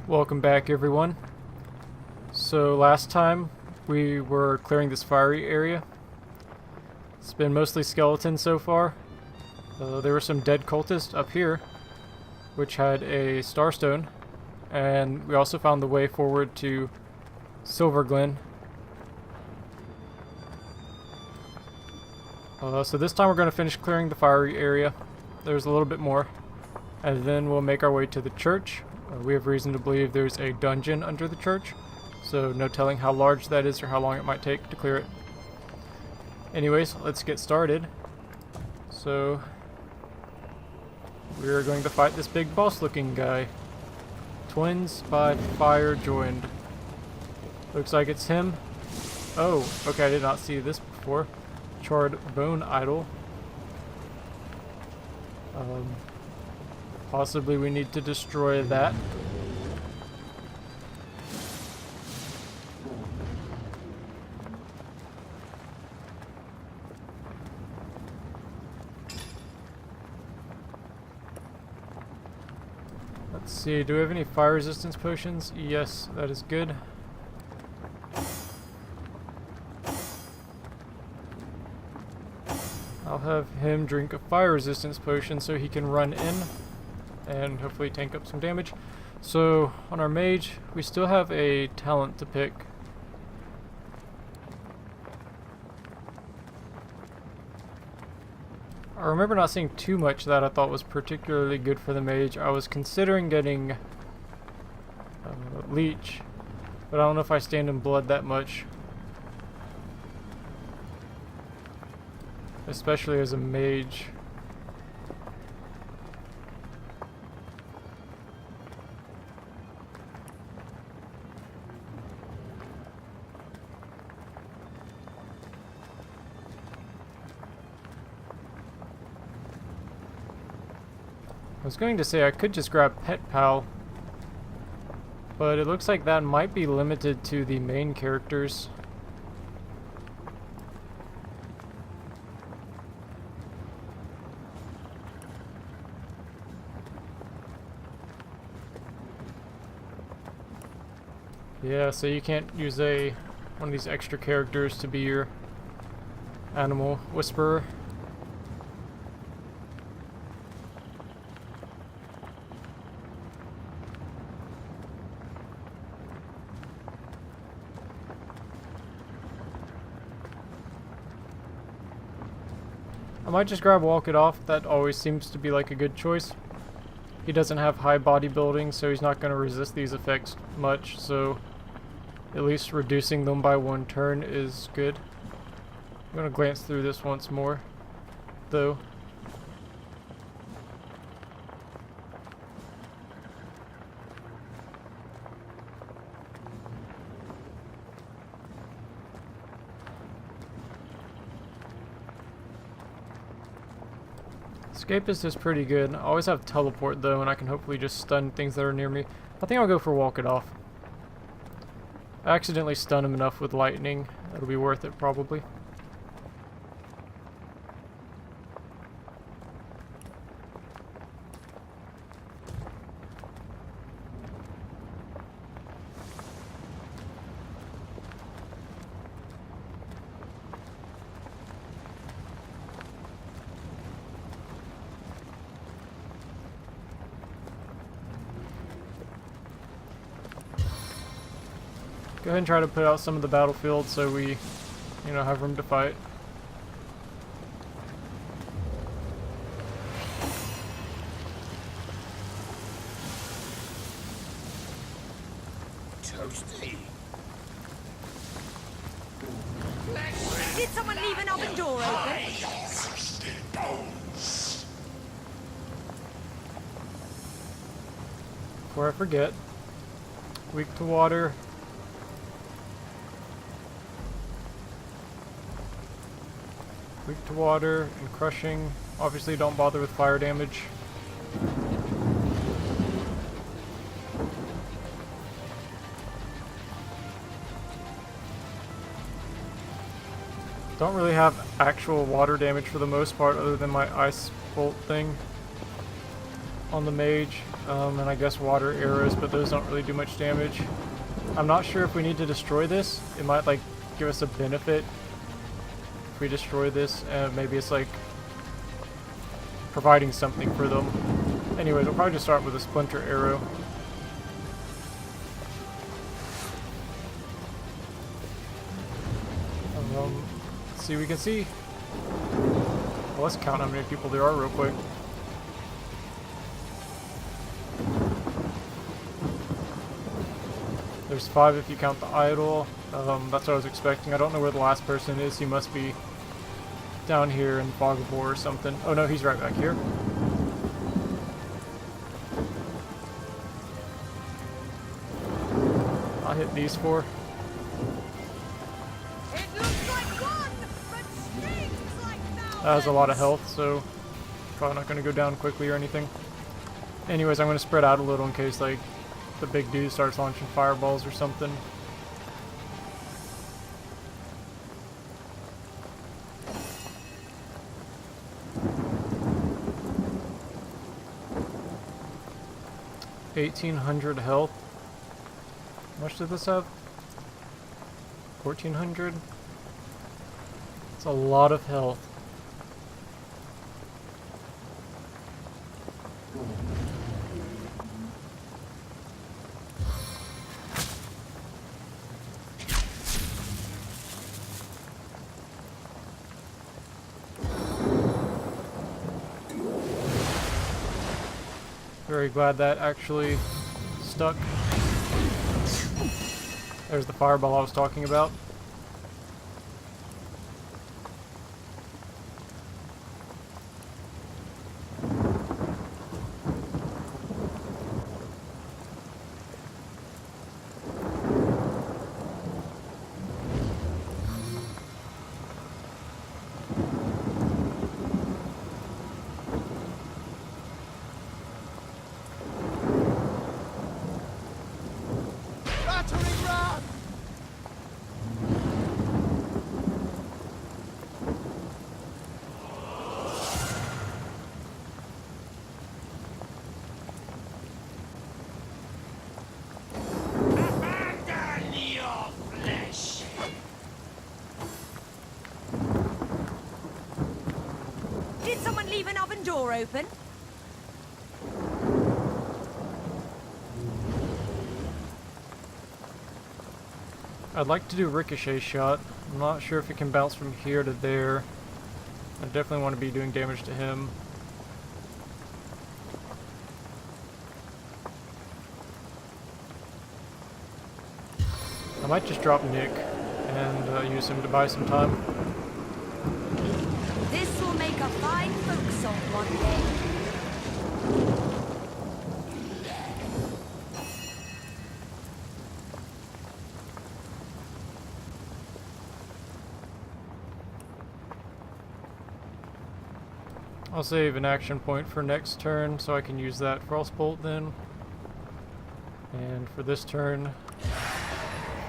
Welcome back, everyone. So last time we were clearing this fiery area. It's been mostly skeletons so far. There were some dead cultists up here, which had a starstone, and we also found the way forward to Silver Glen. So this time we're going to finish clearing the fiery area. There's a little bit more, and then we'll make our way to the church. We have reason to believe there's a dungeon under the church, so no telling how large that is or how long it might take to clear it. Anyways, let's get started. So, we're going to fight this big boss looking guy. Twins by fire joined. Looks like it's him. Oh, okay, I did not see this before. Charred bone idol. Possibly we need to destroy that. Let's see, do we have any fire resistance potions? Yes, that is good. I'll have him drink a fire resistance potion so he can run in and hopefully tank up some damage. So on our mage, we still have a talent to pick. I remember not seeing too much that I thought was particularly good for the mage. I was considering getting leech, but I don't know if I stand in blood that much, especially as a mage. I was going to say I could just grab Pet Pal, but it looks like that might be limited to the main characters. Yeah, so you can't use one of these extra characters to be your animal whisperer. I might just grab Walk It Off. That always seems to be like a good choice. He doesn't have high bodybuilding, so he's not going to resist these effects much, so at least reducing them by one turn is good. I'm going to glance through this once more, though. Escapist is pretty good. I always have teleport though, and I can hopefully just stun things that are near me. I think I'll go for Walk It Off. I accidentally stun him enough with lightning. That'll be worth it probably. Go ahead and try to put out some of the battlefield so we, have room to fight. Toasty. Did someone leave an oven door open? Before I forget, weak to water. Weak to water and crushing. Obviously don't bother with fire damage. Don't really have actual water damage for the most part other than my ice bolt thing. on the mage, and I guess water arrows, but those don't really do much damage. I'm not sure if we need to destroy this. It might like give us a benefit if we destroy this, and maybe it's like providing something for them. Anyways, we'll probably just start with a splinter arrow. Let's see, we can see. Well, let's count how many people there are real quick. There's 5 if you count the idol. That's what I was expecting. I don't know where the last person is. He must be down here in Fog of War or something. Oh no, he's right back here. I'll hit these 4. It looks like one, but stings like thousands. That has a lot of health, so probably not going to go down quickly or anything. Anyways, I'm going to spread out a little in case like the big dude starts launching fireballs or something. $1,800 health. How much did this have? 1,400? It's a lot of health. Very glad that actually stuck. There's the fireball I was talking about. Did someone leave an oven door open? I'd like to do ricochet shot. I'm not sure if it can bounce from here to there. I definitely want to be doing damage to him. I might just drop Nick and use him to buy some time. This will make a fine folk song one day. I'll save an action point for next turn so I can use that Frostbolt then. And for this turn,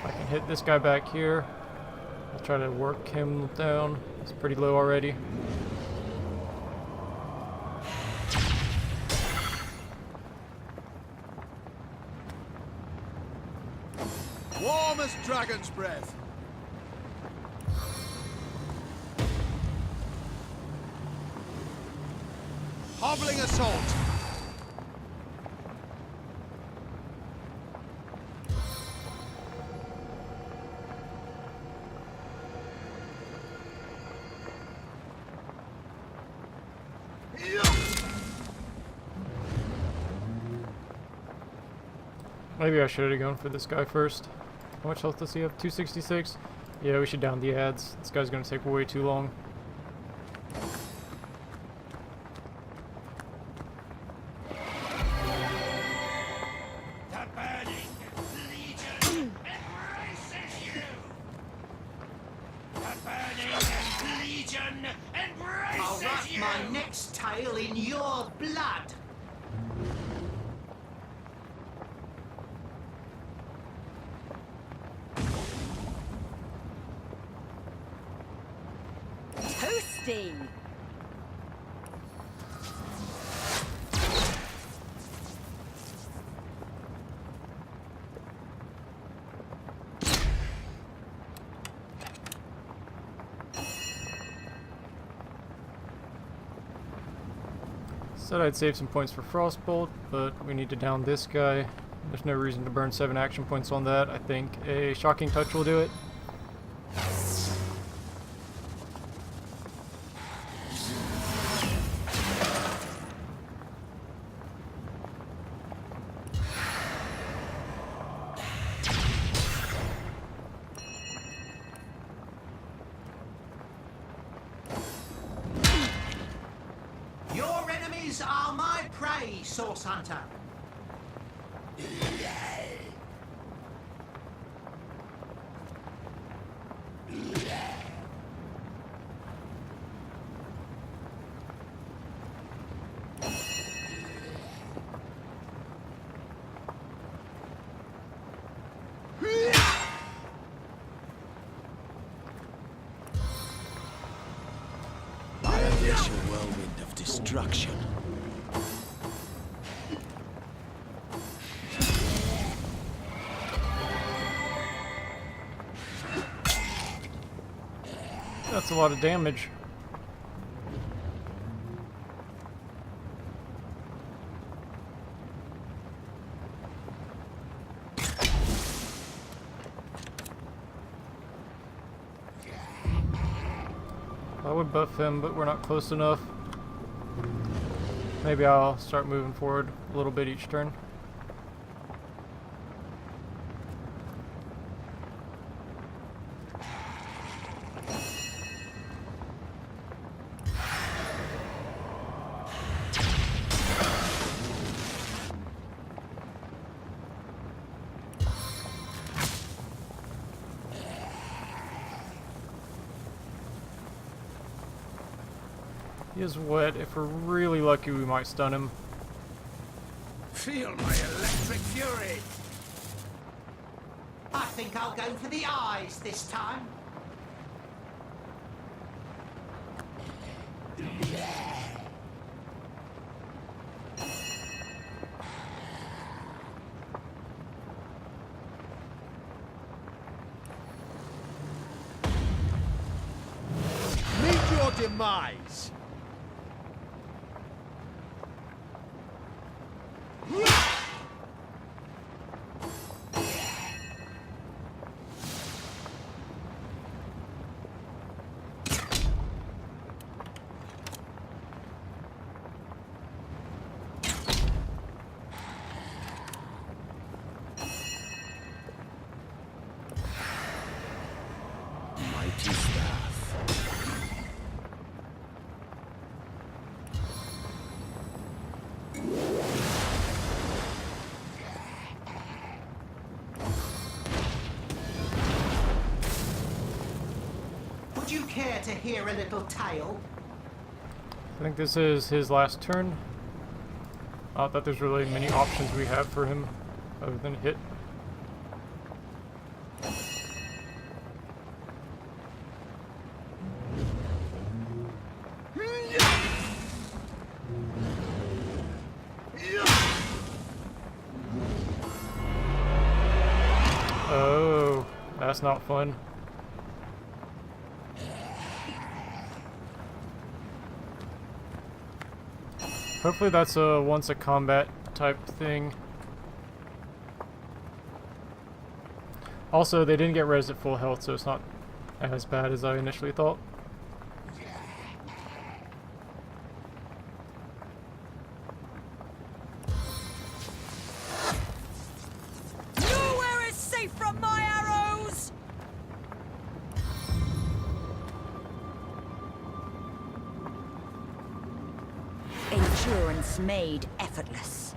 I can hit this guy back here. I'll try to work him down. He's pretty low already. Warm as dragon's breath. Hobbling assault. Maybe I should have gone for this guy first. How much health does he have? 266? Yeah, we should down the ads. This guy's gonna take way too long. I'll wrap my next tale in your blood. Toasty! Said I'd save some points for Frostbolt, but we need to down this guy. There's no reason to burn 7 action points on that. I think a Shocking Touch will do it. Your enemies are my prey, Source Hunter. I unleash a whirlwind of destruction. That's a lot of damage. I would buff him, but we're not close enough. Maybe I'll start moving forward a little bit each turn. He is wet. If we're really lucky, we might stun him. Feel my electric fury! I think I'll go for the eyes this time. Meet your demise! Mighty staff. Would you care to hear a little tale? I think this is his last turn. Not that there's really many options we have for him other than hit. Oh, that's not fun. Hopefully that's a once a combat type thing. Also, they didn't get res at full health, so it's not as bad as I initially thought. Nowhere is safe from my arrows! Endurance made effortless.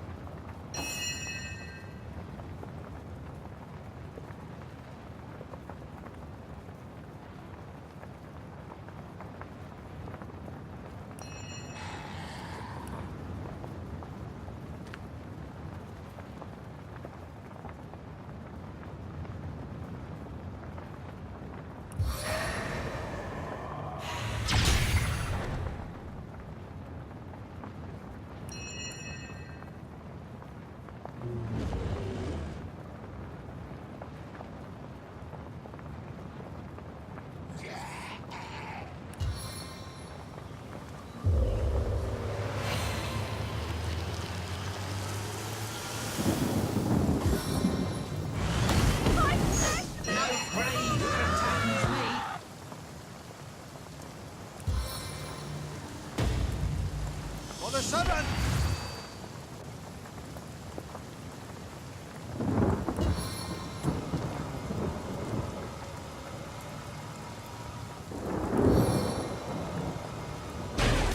sudden!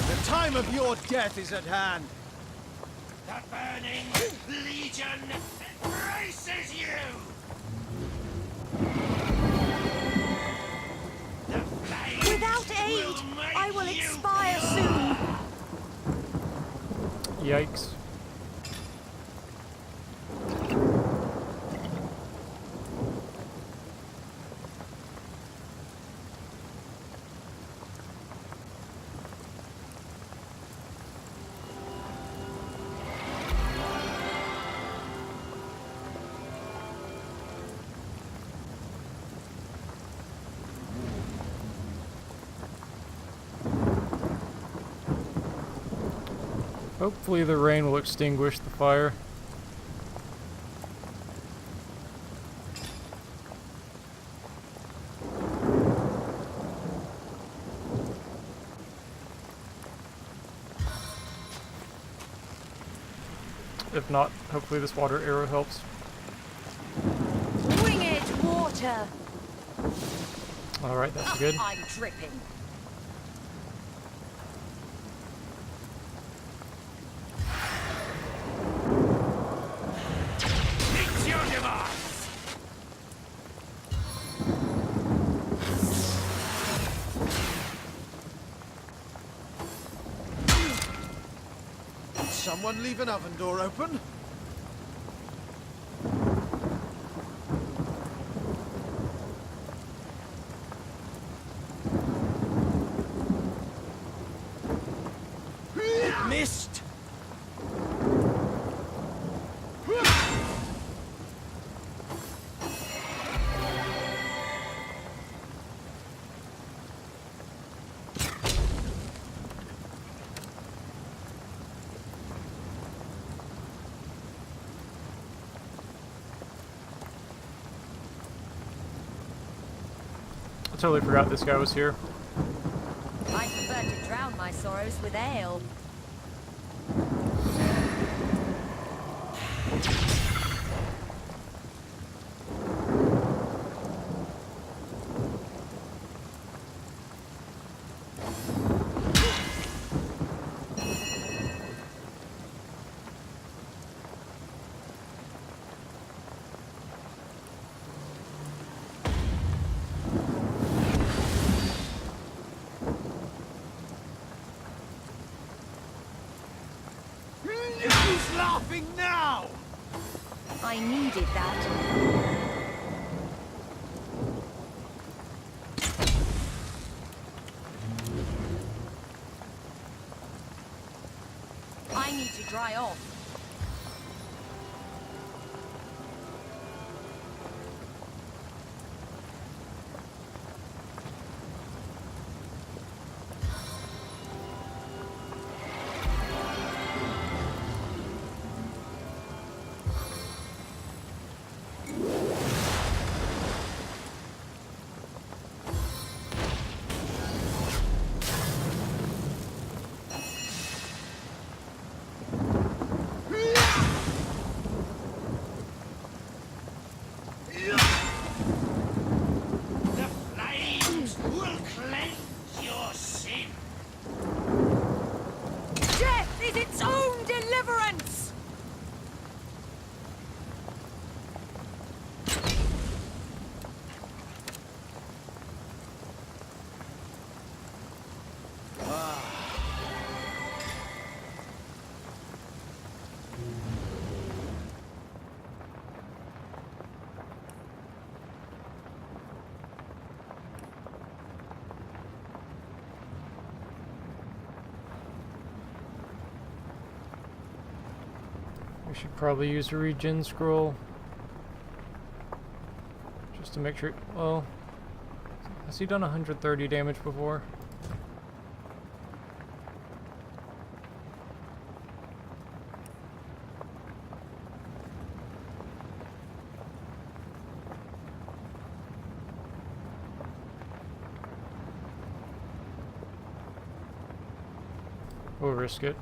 The time of your death is at hand. The Burning Legion embraces you! The flames Without aid, will make I will you expire soon. Yikes. Hopefully the rain will extinguish the fire. If not, hopefully this water arrow helps. Winged water. Alright, that's good. I'm dripping. Meet your demise! Did someone leave an oven door open? It missed! I totally forgot this guy was here. I prefer to drown my sorrows with ale. Who's laughing now? I needed that. I need to dry off. The flames will cleanse your sin! Death is its own deliverance! We should probably use a regen scroll. Just to make sure. Well, has he done 130 damage before? We'll risk it.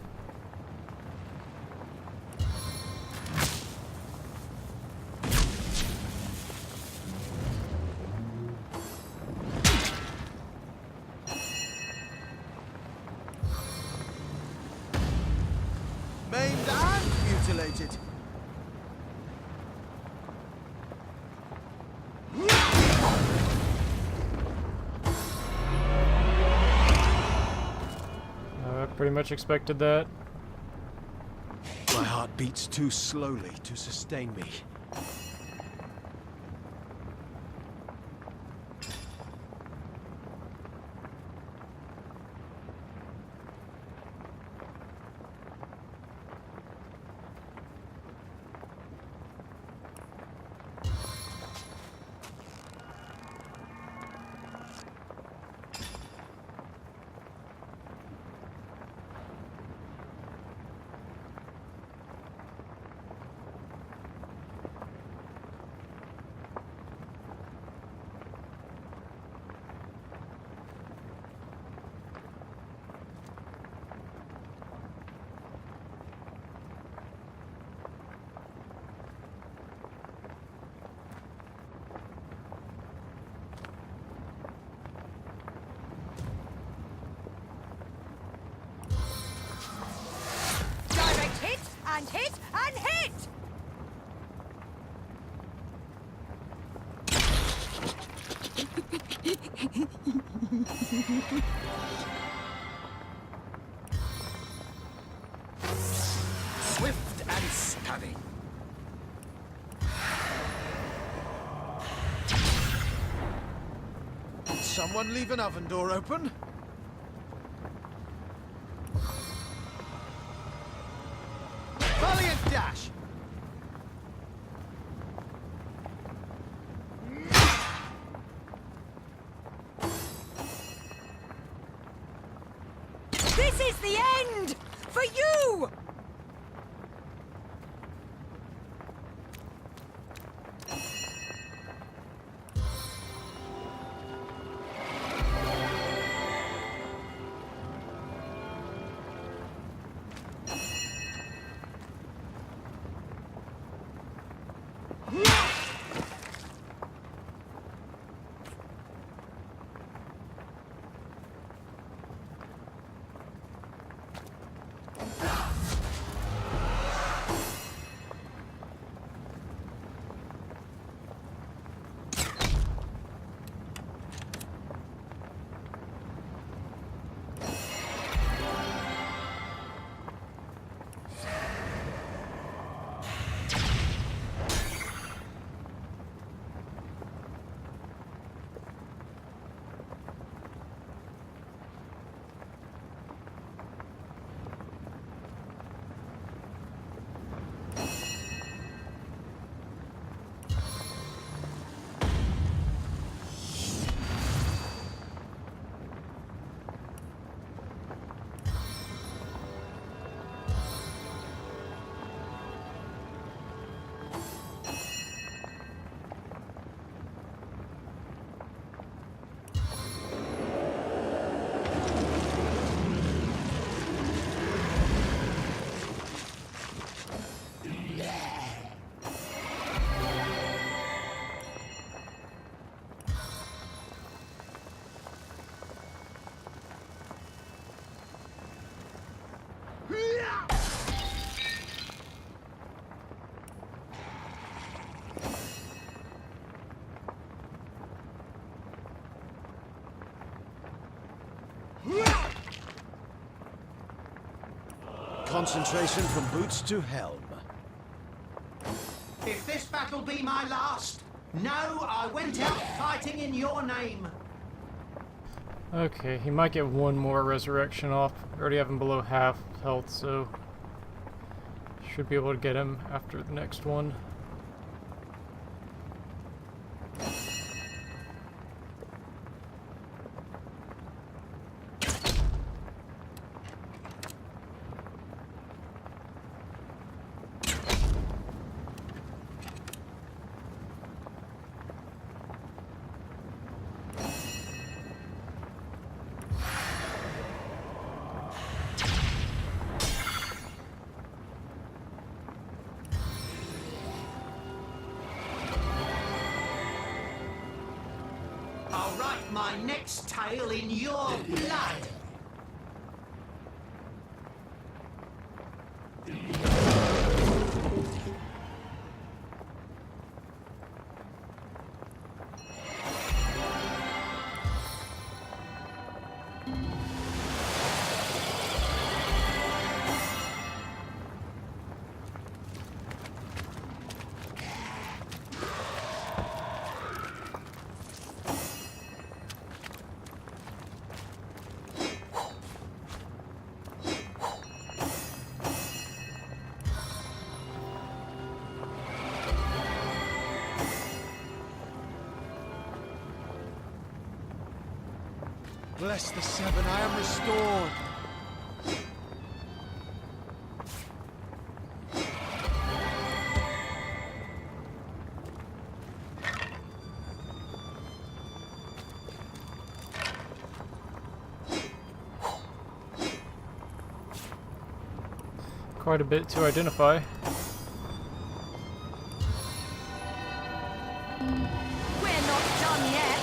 activated. I pretty much expected that. My heart beats too slowly to sustain me. Direct hit and hit and hit! Swift and stunning. Did someone leave an oven door open? Valiant dash! This is the end! For you! Concentration from boots to helm. If this battle be my last, know I went out fighting in your name. Okay, he might get one more resurrection off. I already have him below half health, so should be able to get him after the next one. I'll write my next tale in your blood. Bless the seven, I am restored. Quite a bit to identify. We're not done yet.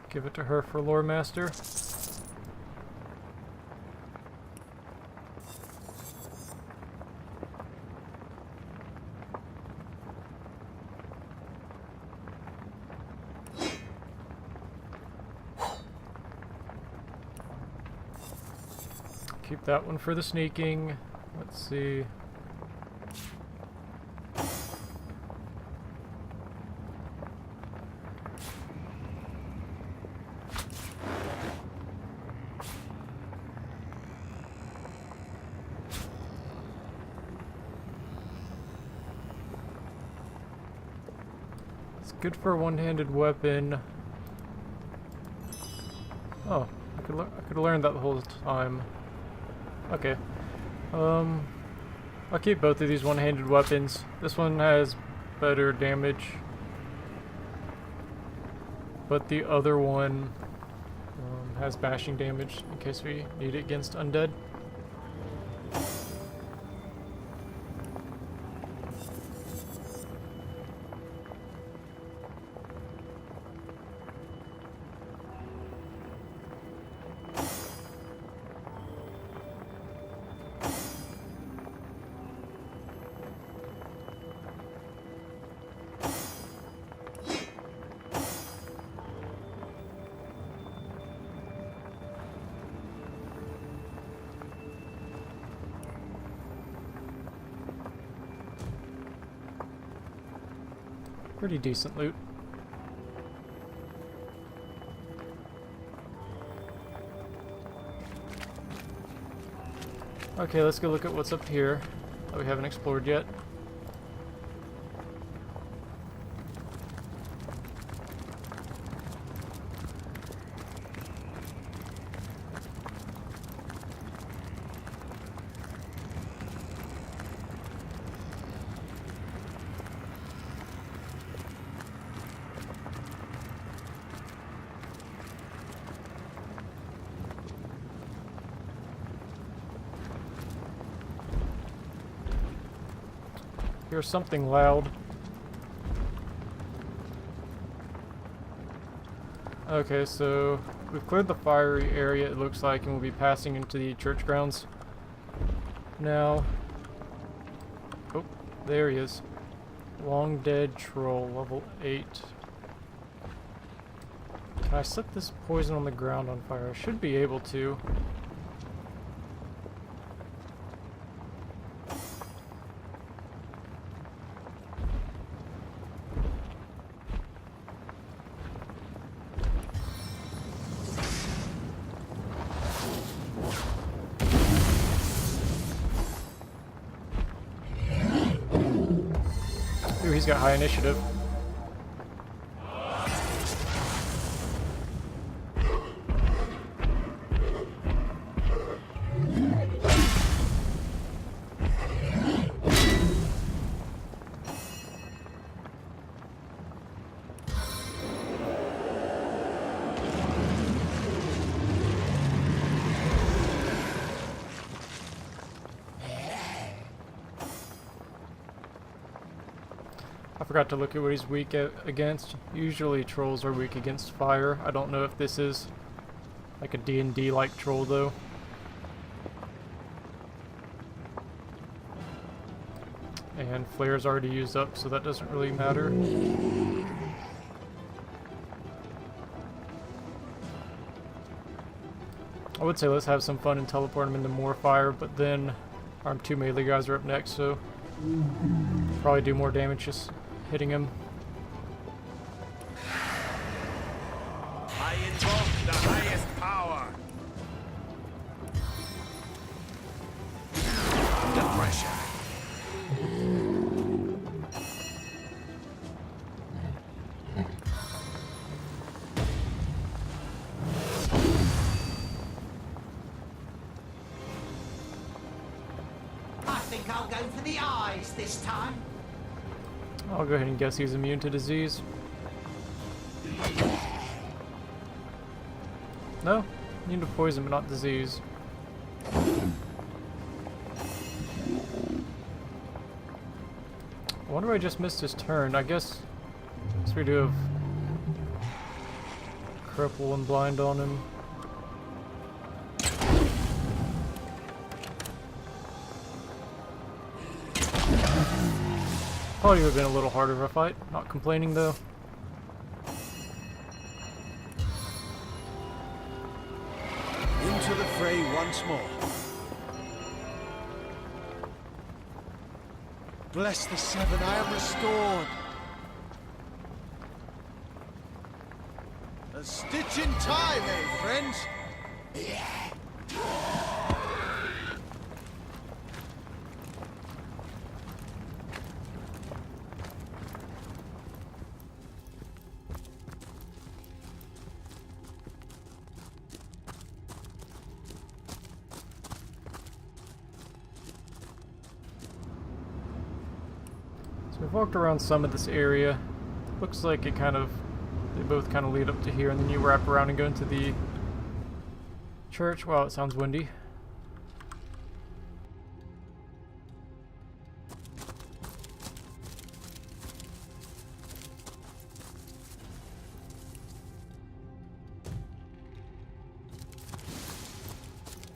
Give it to her for Lore Master. Keep that one for the sneaking. Let's see. It's good for a one-handed weapon. Oh, I could have learned that the whole time. Okay. I'll keep both of these one-handed weapons. This one has better damage, but the other one has bashing damage in case we need it against undead. Pretty decent loot. Okay, let's go look at what's up here that we haven't explored yet. Here's something loud. Okay, so we've cleared the fiery area, it looks like, and we'll be passing into the church grounds. Now, oh, there he is. Long dead troll, level 8. Can I set this poison on the ground on fire? I should be able to. Ooh, he's got high initiative. I forgot to look at what he's weak against. Usually trolls are weak against fire. I don't know if this is like a D&D like troll though. And flare's already used up, so that doesn't really matter. would say let's have some fun and teleport him into more fire, but then our 2 melee guys are up next, so probably do more damage just hitting him. I invoke the highest power. Under pressure. I think I'll go for the eyes this time. I'll go ahead and guess he's immune to disease. No, immune to poison, but not disease. I wonder why I just missed his turn. I guess we do have cripple and blind on him. Probably would have been a little harder of a fight. Not complaining though. Into the fray once more. Bless the seven, I am restored. A stitch in time, eh, friends? So we've walked around some of this area. Looks like they both kind of lead up to here, and then you wrap around and go into the church. Wow, it sounds windy.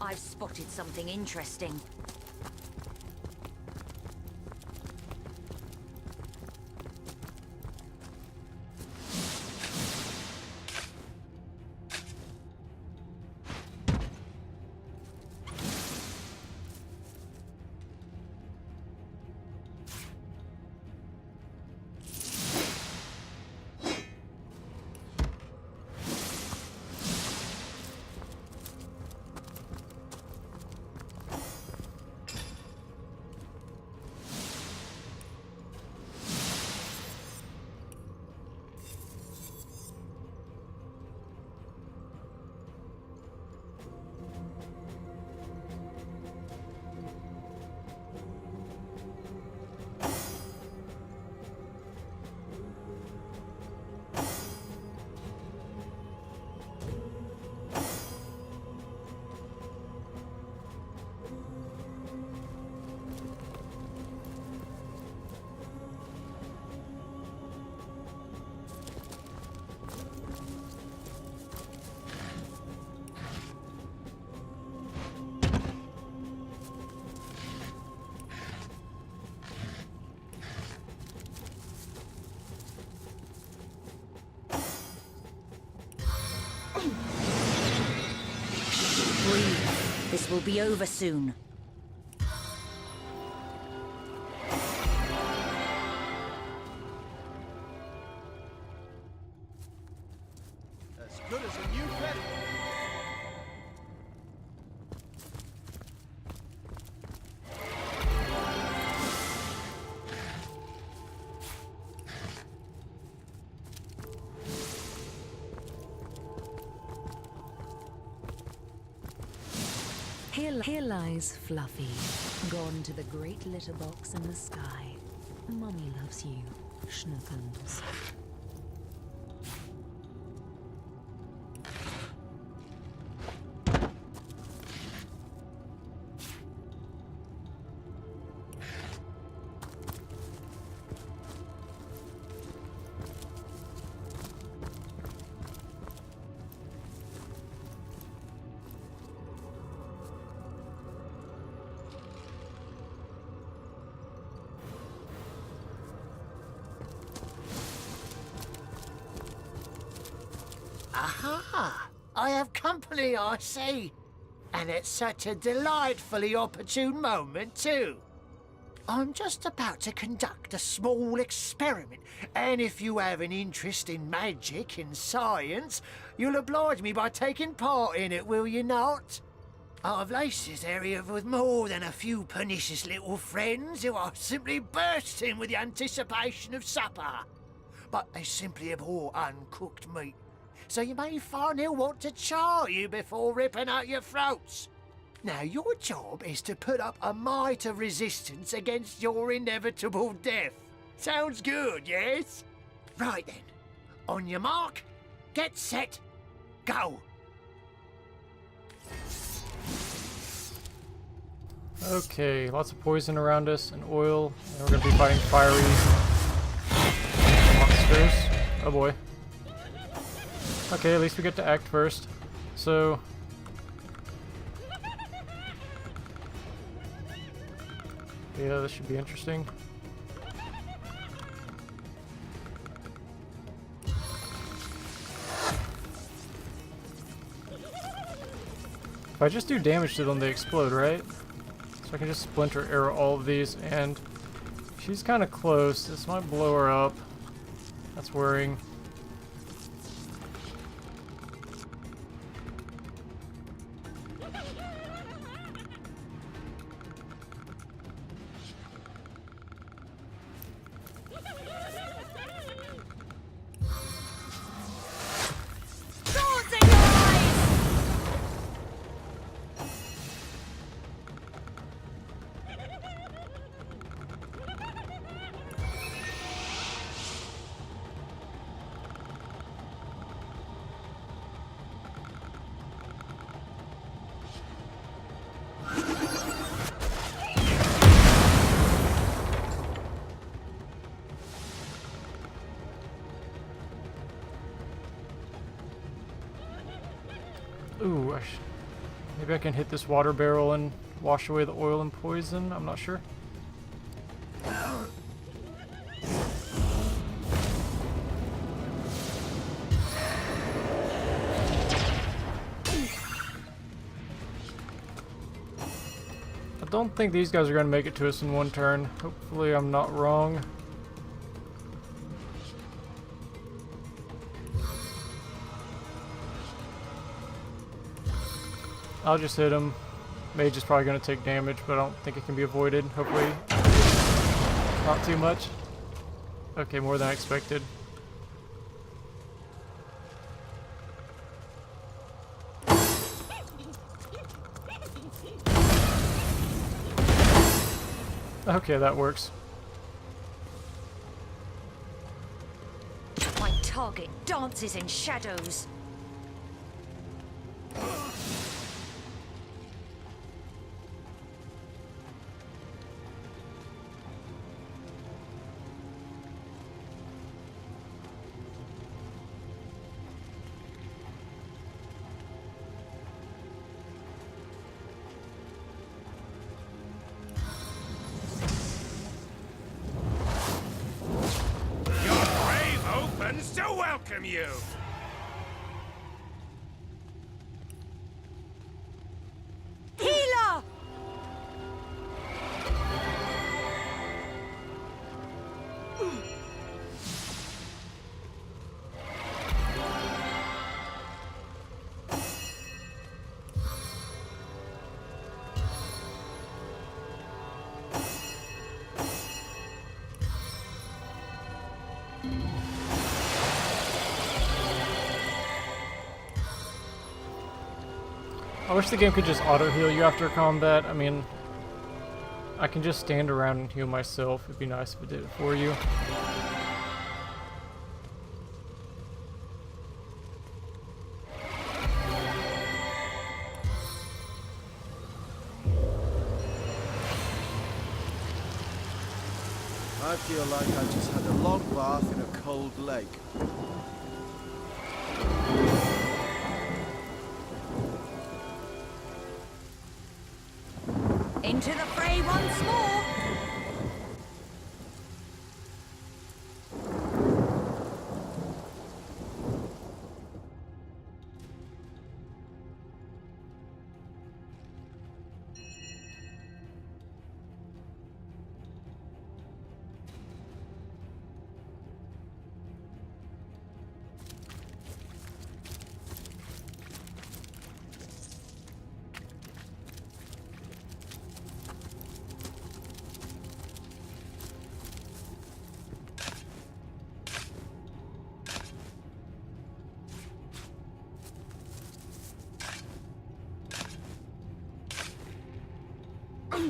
I've spotted something interesting. Breathe. This will be over soon. As good as a new feather. Here lies Fluffy, gone to the great litter box in the sky. Mummy loves you, Schnuckles. Aha! I have company, I see. And at such a delightfully opportune moment, too. I'm just about to conduct a small experiment, and if you have an interest in magic and science, you'll oblige me by taking part in it, will you not? I've laced this area with more than a few pernicious little friends who are simply bursting with the anticipation of supper. But they simply abhor uncooked meat, so you may find they'll want to char you before ripping out your throats. Now, your job is to put up a mite of resistance against your inevitable death. Sounds good, yes? Right then. On your mark, get set, go. Okay, lots of poison around us and oil. And we're gonna be fighting fiery monsters. Oh boy. Okay, at least we get to act first. So yeah, this should be interesting. If I just do damage to them, they explode, right? So I can just splinter arrow all of these, and she's kind of close. This might blow her up. That's worrying. Swords in your eyes! Ooh, maybe I can hit this water barrel and wash away the oil and poison. I'm not sure. I don't think these guys are going to make it to us in one turn. Hopefully I'm not wrong. I'll just hit him. Mage is probably going to take damage, but I don't think it can be avoided. Hopefully not too much. Okay, more than I expected. Okay, that works. My target dances in shadows. Your grave opens to welcome you! Healer! I wish the game could just auto-heal you after combat. I mean, I can just stand around and heal myself. It'd be nice if it did it for you. I feel like I just had a long bath in a cold lake. Into the fray once more!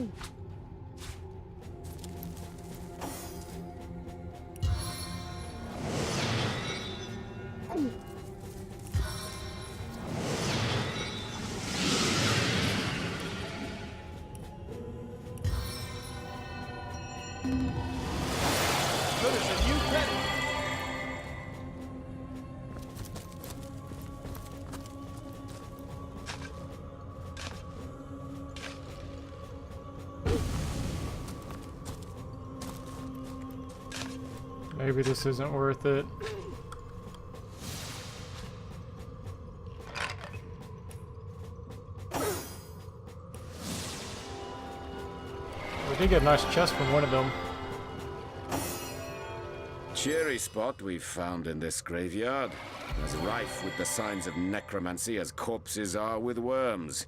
Good as a new penny. Maybe this isn't worth it. We did get a nice chest from one of them. Cheery spot we've found in this graveyard. As rife with the signs of necromancy as corpses are with worms.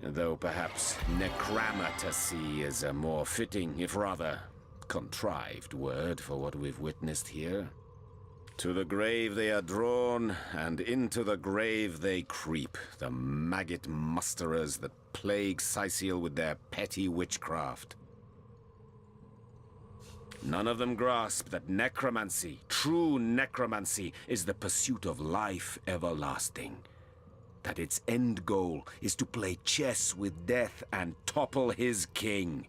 Though perhaps necramatacy is a more fitting, if rather contrived word for what we've witnessed here. To the grave they are drawn, and into the grave they creep, the maggot musterers that plague Sicil with their petty witchcraft. None of them grasp that necromancy, true necromancy, is the pursuit of life everlasting. That its end goal is to play chess with death and topple his king.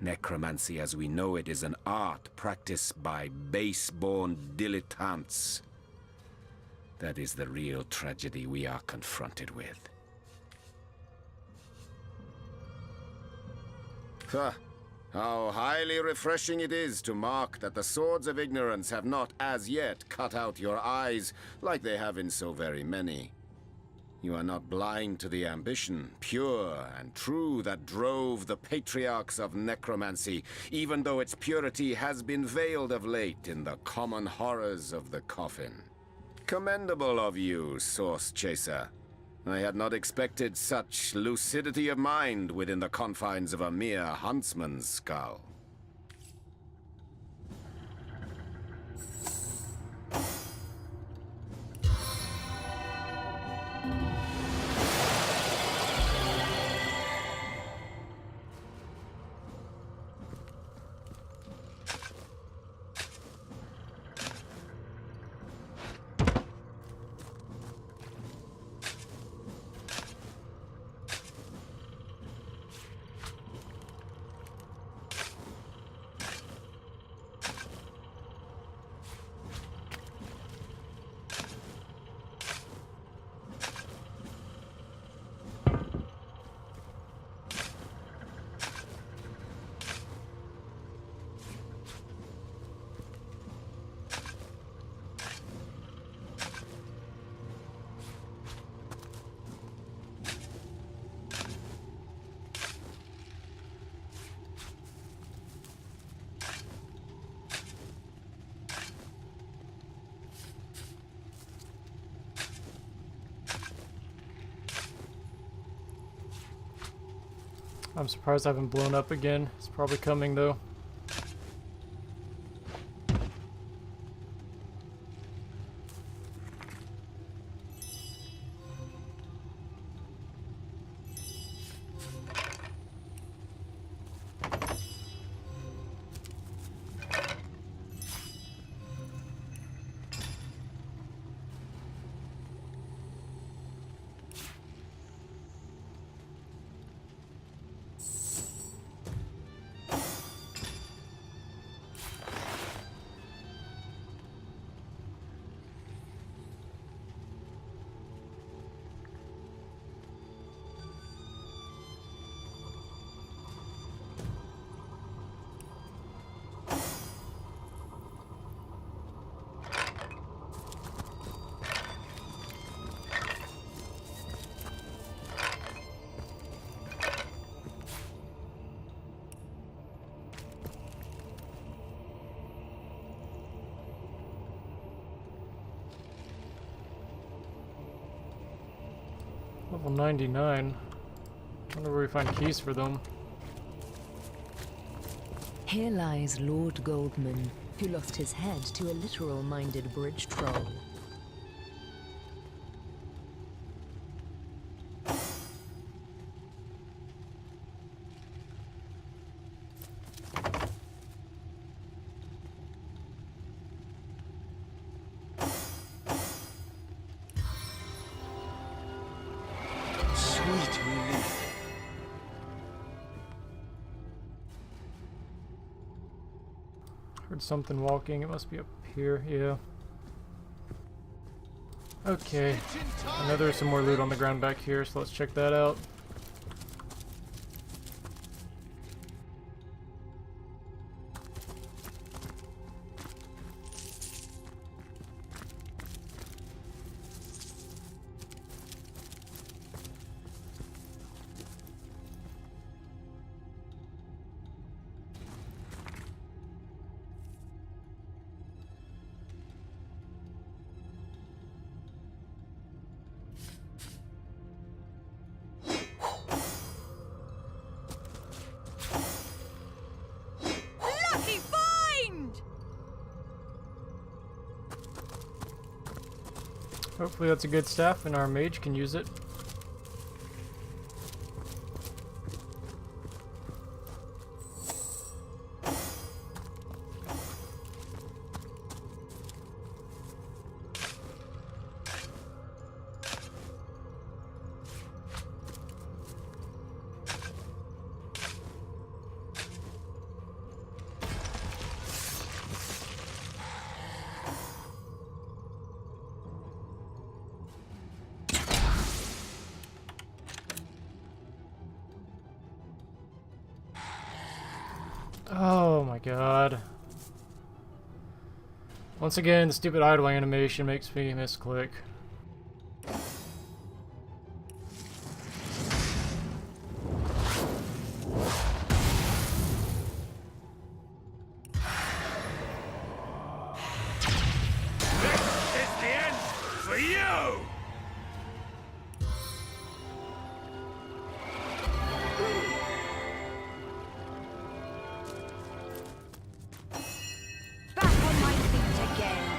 Necromancy as we know it is an art practiced by base-born dilettantes. That is the real tragedy we are confronted with. Ha! How highly refreshing it is to mark that the swords of ignorance have not as yet cut out your eyes like they have in so very many. You are not blind to the ambition, pure and true, that drove the patriarchs of necromancy, even though its purity has been veiled of late in the common horrors of the coffin. Commendable of you, Source Chaser. I had not expected such lucidity of mind within the confines of a mere huntsman's skull. I'm surprised I haven't blown up again. It's probably coming though. Level 99. Wonder where we find keys for them. Here lies Lord Goldman, who lost his head to a literal-minded bridge troll. Heard something walking. It must be up here. Yeah. Okay. I know there's some more loot on the ground back here, so let's check that out. Lucky find! Hopefully that's a good staff and our mage can use it. Oh my god. Once again, the stupid idle animation makes me misclick. This is the end for you! Back on my feet again.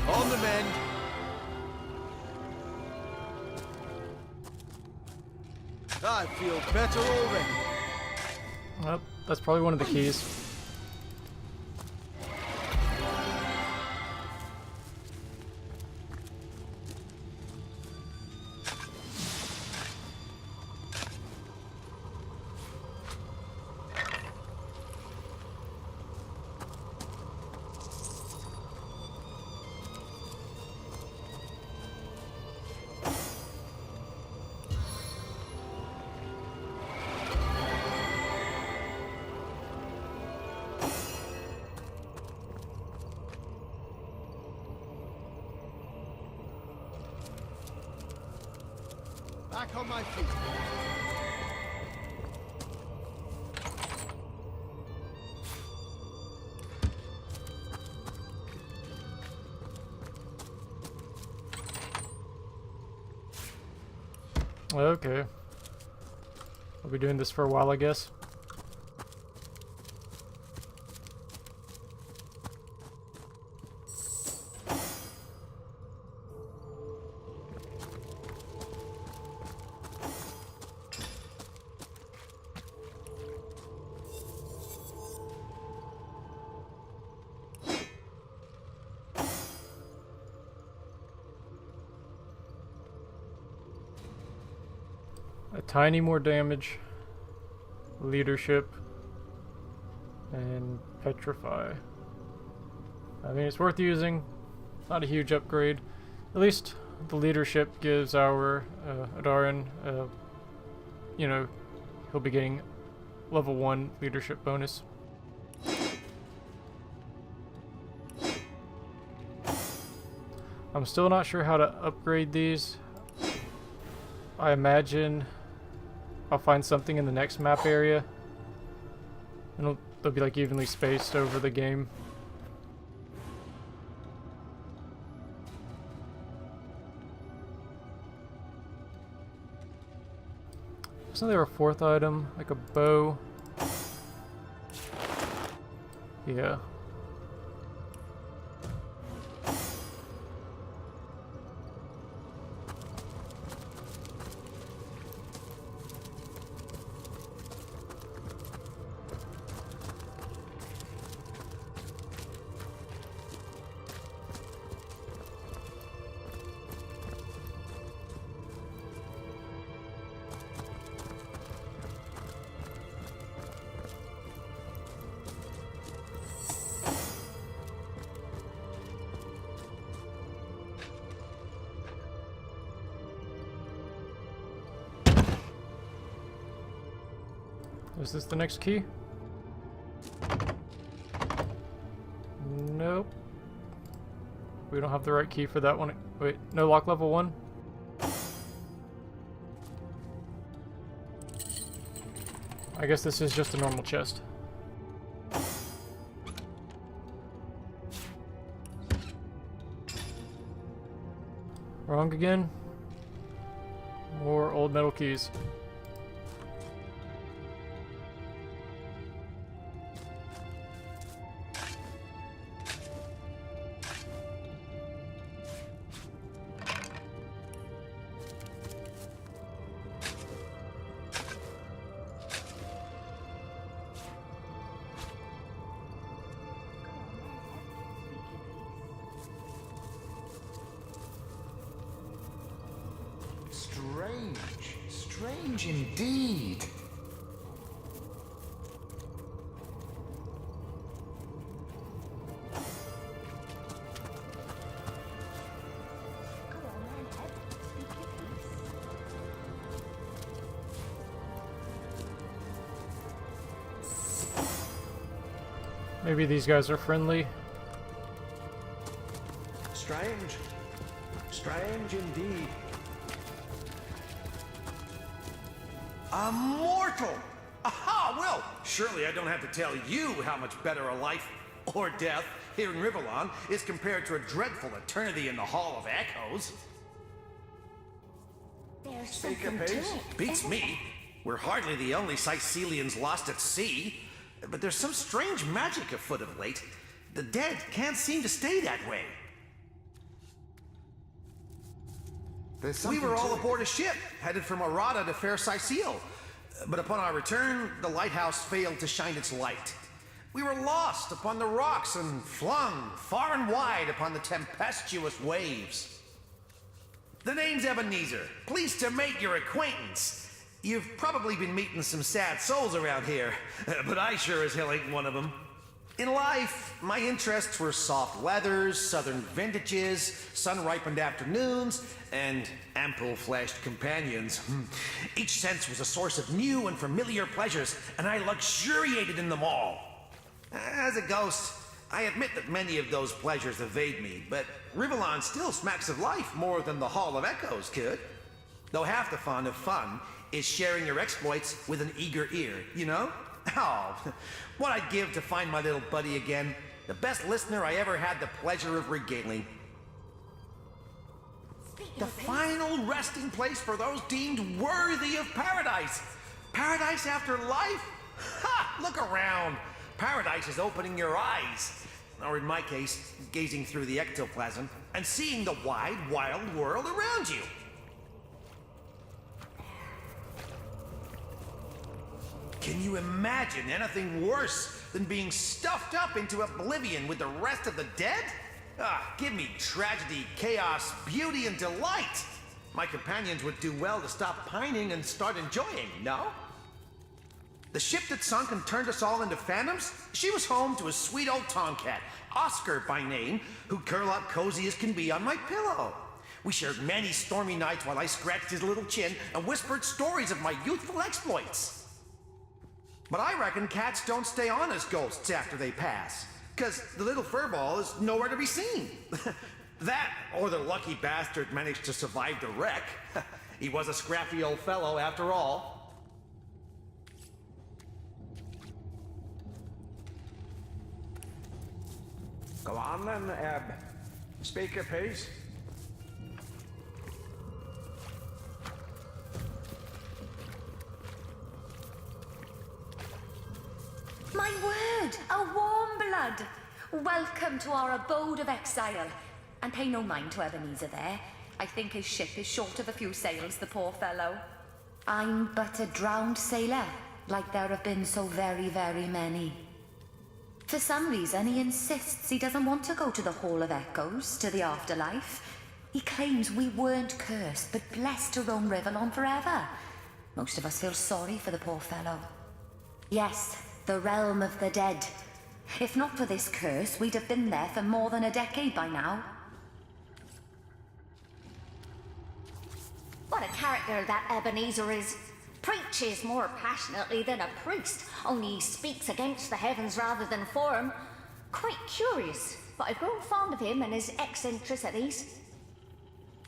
On the mend. I feel better already. Well, that's probably one of the keys. Back on my feet. Okay. I'll be doing this for a while, I guess. A tiny more damage, leadership, and petrify. I mean, it's worth using. Not a huge upgrade. At least the leadership gives our Adarin, you know, he'll be getting level 1 leadership bonus. I'm still not sure how to upgrade these. I imagine I'll find something in the next map area, and they'll be like evenly spaced over the game. Isn't there a 4th item, like a bow? Yeah. Is this the next key? Nope. We don't have the right key for that one. Wait, no lock level 1? I guess this is just a normal chest. Wrong again. More old metal keys. Strange indeed. Maybe these guys are friendly. Strange. Strange indeed. A mortal! Aha! Well, surely I don't have to tell you how much better a life or death here in Rivellon is compared to a dreadful eternity in the Hall of Echoes. There's Speak something a to piece. it. Beats me. We're hardly the only Sicilians lost at sea. But there's some strange magic afoot of late. The dead can't seem to stay that way. There's We something were all to it. aboard a ship, headed from Arata to Fair Sicile. But upon our return, the lighthouse failed to shine its light. We were lost upon the rocks and flung far and wide upon the tempestuous waves. The name's Ebenezer. Pleased to make your acquaintance. You've probably been meeting some sad souls around here, but I sure as hell ain't one of them. In life, my interests were soft leathers, southern vintages, sun-ripened afternoons, and ample-fleshed companions. Each sense was a source of new and familiar pleasures, and I luxuriated in them all. As a ghost, I admit that many of those pleasures evade me, but Rivellon still smacks of life more than the Hall of Echoes could. Though half the fun of fun is sharing your exploits with an eager ear, you know? Oh, what I'd give to find my little buddy again. The best listener I ever had the pleasure of regaling. The final resting place for those deemed worthy of paradise. Paradise after life? Ha! Look around. Paradise is opening your eyes. Or in my case, gazing through the ectoplasm and seeing the wide, wild world around you. Can you imagine anything worse than being stuffed up into oblivion with the rest of the dead? Ah, give me tragedy, chaos, beauty, and delight. My companions would do well to stop pining and start enjoying, no? The ship that sunk and turned us all into phantoms, she was home to a sweet old tomcat, Oscar by name, who'd curl up cozy as can be on my pillow. We shared many stormy nights while I scratched his little chin and whispered stories of my youthful exploits. But I reckon cats don't stay on as ghosts after they pass, because the little furball is nowhere to be seen. That, or the lucky bastard managed to survive the wreck. He was a scrappy old fellow after all. Go on then, Eb. Speak a piece. My word, a warm blood. Welcome to our abode of exile. And pay no mind to Ebenezer there. I think his ship is short of a few sails, the poor fellow. I'm but a drowned sailor, like there have been so very, very many. For some reason, he insists he doesn't want to go to the Hall of Echoes, to the afterlife. He claims we weren't cursed, but blessed to roam Rivellon forever. Most of us feel sorry for the poor fellow. Yes, the realm of the dead. If not for this curse, we'd have been there for more than a decade by now. What a character that Ebenezer is. Preaches more passionately than a priest, only he speaks against the heavens rather than for 'em. Quite curious, but I've grown fond of him and his eccentricities.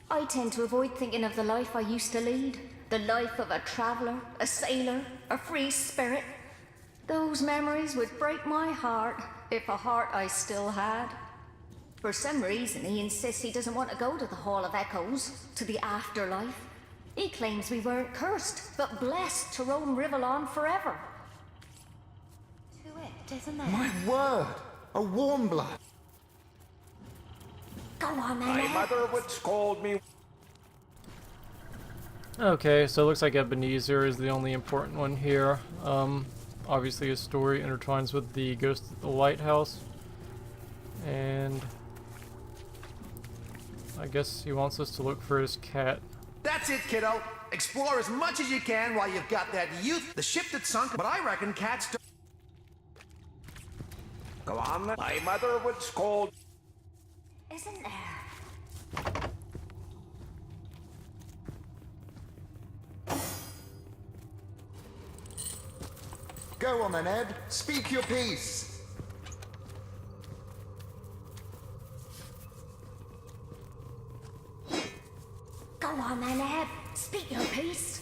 I tend to avoid thinking of the life I used to lead. The life of a traveller, a sailor, a free spirit. Those memories would break my heart, if a heart I still had. For some reason, he insists he doesn't want to go to the Hall of Echoes, to the afterlife. He claims we weren't cursed, but blessed to roam Rivellon forever. To it, isn't there? My word! A warm blood! Go on, then. My mother would scold me. Okay, so it looks like Ebenezer is the only important one here. Obviously his story intertwines with the ghost of the lighthouse. And I guess he wants us to look for his cat. That's it, kiddo. Explore as much as you can while you've got that youth. The ship that sunk, but I reckon cats don't. Go on, then. My mother would scold. Isn't there? Go on then, Ed. Speak your piece. Go on, then, Eb. Speak your piece.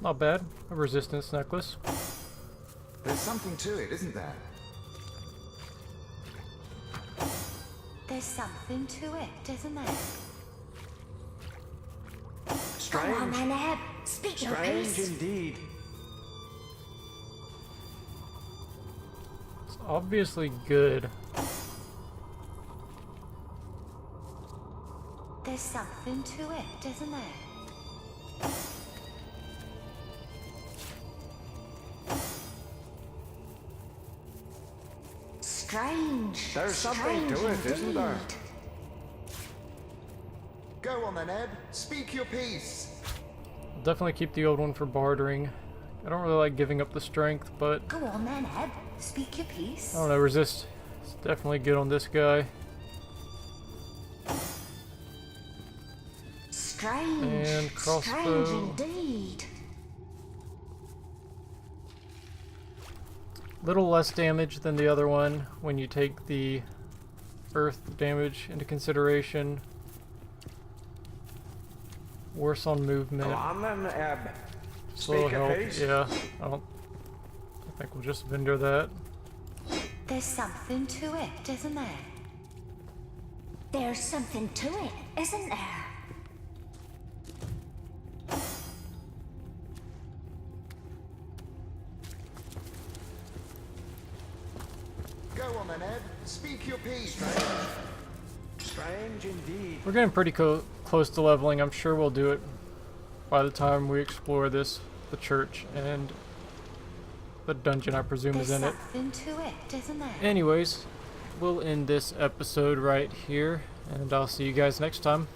Not bad. A resistance necklace. There's something to it, isn't there? There's something to it, isn't there? Go on, Strange. then, Eb. Speak your Strange piece. indeed. It's obviously good. There's something to it, isn't there? Strange. There's something to it, isn't there? indeed. Go on then, Ed. Speak your piece. I'll definitely keep the old one for bartering. I don't really like giving up the strength, but Go on, then, Eb. Speak your piece. I don't know, resist. It's definitely good on this guy. Strange. And crossbow. Strange indeed. Little less damage than the other one when you take the earth damage into consideration. Worse on movement. Go on, then, Eb. Slow Speak your health. piece. Yeah, I think we'll just vendor that. There's something to it, isn't there? There's something to it, isn't there? Go on then, Ed. Speak your piece. Strange indeed. We're getting pretty close to leveling. I'm sure we'll do it by the time we explore this, the church, and the dungeon I presume is There's in it. something to it, isn't there? Anyways, we'll end this episode right here, and I'll see you guys next time.